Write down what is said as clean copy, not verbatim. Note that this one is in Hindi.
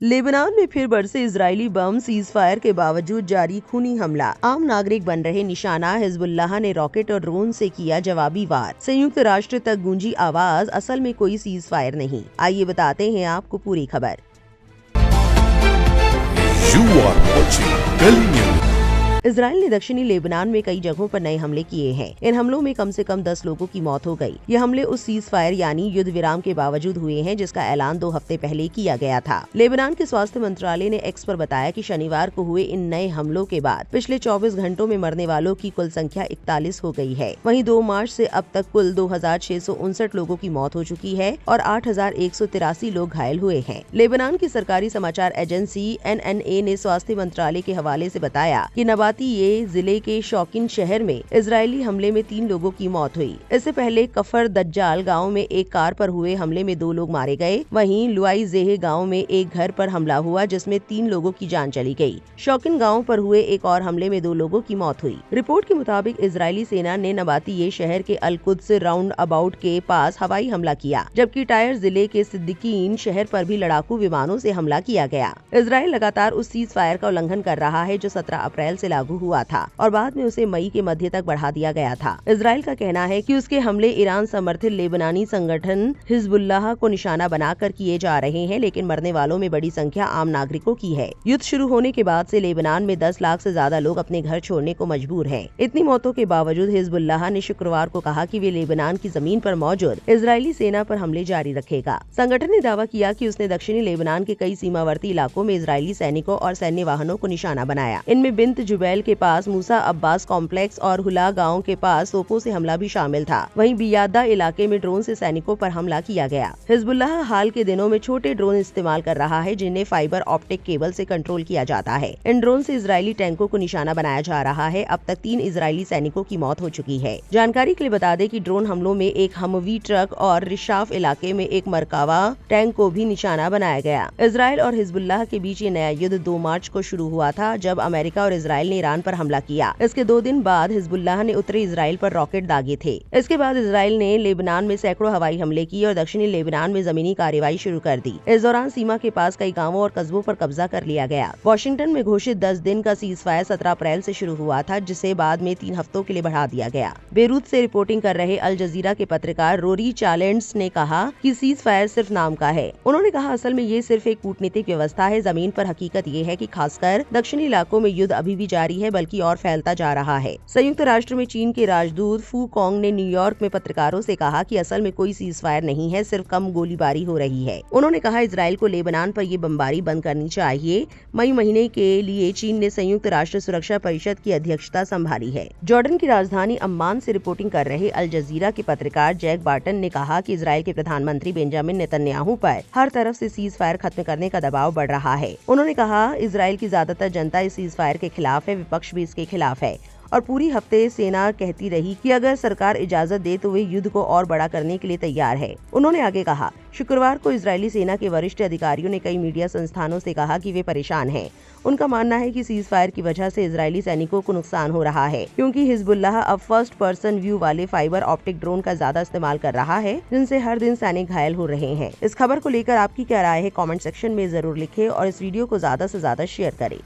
लेबनान में फिर बरसे इजरायली बम, सीज फायर के बावजूद जारी खूनी हमला। आम नागरिक बन रहे निशाना। हिजबुल्लाह ने रॉकेट और ड्रोन से किया जवाबी वार। संयुक्त राष्ट्र तक गूंजी आवाज, असल में कोई सीज फायर नहीं। आइए बताते हैं आपको पूरी खबर। इजराइल ने दक्षिणी लेबनान में कई जगहों पर नए हमले किए हैं। इन हमलों में कम से कम 10 लोगों की मौत हो गई। ये हमले उस सीज फायर यानी युद्ध विराम के बावजूद हुए हैं जिसका ऐलान 2 हफ्ते पहले किया गया था। लेबनान के स्वास्थ्य मंत्रालय ने एक्स पर बताया कि शनिवार को हुए इन नए हमलों के बाद पिछले 24 घंटों में मरने वालों की कुल संख्या 41 हो गई है। वहीं 2 मार्च से अब तक कुल 2659 लोगों की मौत हो चुकी है और 8183 लोग घायल हुए हैं। लेबनान की सरकारी समाचार एजेंसी NNA ने स्वास्थ्य मंत्रालय के हवाले से बताया कि ये जिले के शौकिन शहर में इजरायली हमले में 3 लोगों की मौत हुई। इससे पहले कफर दज्जाल गांव में एक कार पर हुए हमले में 2 लोग मारे गए। वहीं लुआई जेह गांव में एक घर पर हमला हुआ जिसमें 3 लोगों की जान चली गई। शौकिन गांव पर हुए एक और हमले में 2 लोगों की मौत हुई। रिपोर्ट के मुताबिक इजरायली सेना ने नबातिये शहर के अल-कुद्स राउंड अबाउट के पास हवाई हमला किया, जबकि टायर जिले के सिद्दीकीन शहर पर भी लड़ाकू विमानों से हमला किया गया। इजरायल लगातार उस सीज फायर का उल्लंघन कर रहा है जो 17 अप्रैल से लागू हुआ था और बाद में उसे मई के मध्य तक बढ़ा दिया गया था। इजराइल का कहना है कि उसके हमले ईरान समर्थित लेबनानी संगठन हिजबुल्लाह को निशाना बनाकर किए जा रहे हैं, लेकिन मरने वालों में बड़ी संख्या आम नागरिकों की है। युद्ध शुरू होने के बाद से लेबनान में 10 लाख से ज्यादा लोग अपने घर छोड़ने को मजबूर हैं। इतनी मौतों के बावजूद हिजबुल्लाह ने शुक्रवार को कहा कि वे लेबनान की जमीन पर मौजूद इजरायली सेना पर हमले जारी रखेगा। संगठन ने दावा किया कि उसने दक्षिणी लेबनान के कई सीमावर्ती इलाकों में इजरायली सैनिकों और सैन्य वाहनों को निशाना बनाया। इनमें बिन्त जुबैल के पास मूसा अब्बास कॉम्प्लेक्स और हुला गांव के पास तोपों से हमला भी शामिल था। वहीं बियादा इलाके में ड्रोन से सैनिकों पर हमला किया गया। हिजबुल्लाह हाल के दिनों में छोटे ड्रोन इस्तेमाल कर रहा है जिन्हें फाइबर ऑप्टिक केबल से कंट्रोल किया जाता है। इन ड्रोन से इजरायली टैंकों को निशाना बनाया जा रहा है। अब तक 3 इजरायली सैनिकों की मौत हो चुकी है। जानकारी के लिए बता दें कि ड्रोन हमलों में एक हमवी ट्रक और रिशाफ इलाके में एक मरकावा टैंक को भी निशाना बनाया गया। इजरायल और हिजबुल्लाह के बीच ये नया युद्ध 2 मार्च को शुरू हुआ था, जब अमेरिका और इजरायल ने ईरान पर हमला किया। इसके 2 दिन बाद हिजबुल्लाह ने उत्तरी इजराइल पर रॉकेट दागे थे। इसके बाद इजराइल ने लेबनान में सैकड़ों हवाई हमले किए और दक्षिणी लेबनान में जमीनी कार्रवाई शुरू कर दी। इस दौरान सीमा के पास कई गांवों और कस्बों पर कब्जा कर लिया गया। वॉशिंगटन में घोषित 10 दिन का सीज फायर 17 अप्रैल से शुरू हुआ था, जिसे बाद में 3 हफ्तों के लिए बढ़ा दिया गया। बेरूत से रिपोर्टिंग कर रहे अल जजीरा के पत्रकार रोरी चालेंट्स ने कहा कि सीज फायर सिर्फ नाम का है। उन्होंने कहा, असल में ये सिर्फ एक कूटनीतिक व्यवस्था है। जमीन पर हकीकत ये है कि खासकर दक्षिणी इलाकों में युद्ध अभी भी जारी है, बल्कि और फैलता जा रहा है। संयुक्त राष्ट्र में चीन के राजदूत फू कॉन्ग ने न्यूयॉर्क में पत्रकारों से कहा कि असल में कोई सीज फायर नहीं है, सिर्फ कम गोलीबारी हो रही है। उन्होंने कहा, इजराइल को लेबनान पर ये बमबारी बंद करनी चाहिए। मई महीने के लिए चीन ने संयुक्त राष्ट्र सुरक्षा परिषद की अध्यक्षता संभाली है। जॉर्डन की राजधानी अम्मान से रिपोर्टिंग कर रहे अल जजीरा के पत्रकार जैक बार्टन ने कहा कि इजराइल के प्रधानमंत्री बेंजामिन नेतन्याहू पर हर तरफ से सीज फायर खत्म करने का दबाव बढ़ रहा है। उन्होंने कहा, इजराइल की ज्यादातर जनता इस सीज फायर के खिलाफ है, विपक्ष भी इसके खिलाफ है और पूरी हफ्ते सेना कहती रही कि अगर सरकार इजाजत दे तो वे युद्ध को और बड़ा करने के लिए तैयार है। उन्होंने आगे कहा, शुक्रवार को इजरायली सेना के वरिष्ठ अधिकारियों ने कई मीडिया संस्थानों से कहा कि वे परेशान हैं। उनका मानना है कि सीज फायर की वजह से इजरायली सैनिकों को नुकसान हो रहा है, क्योंकि हिजबुल्लाह अब फर्स्ट पर्सन व्यू वाले फाइबर ऑप्टिक ड्रोन का ज्यादा इस्तेमाल कर रहा है, जिनसे हर दिन सैनिक घायल हो रहे हैं। इस खबर को लेकर आपकी क्या राय है, कमेंट सेक्शन में जरूर लिखें और इस वीडियो को ज्यादा से ज्यादा शेयर करें।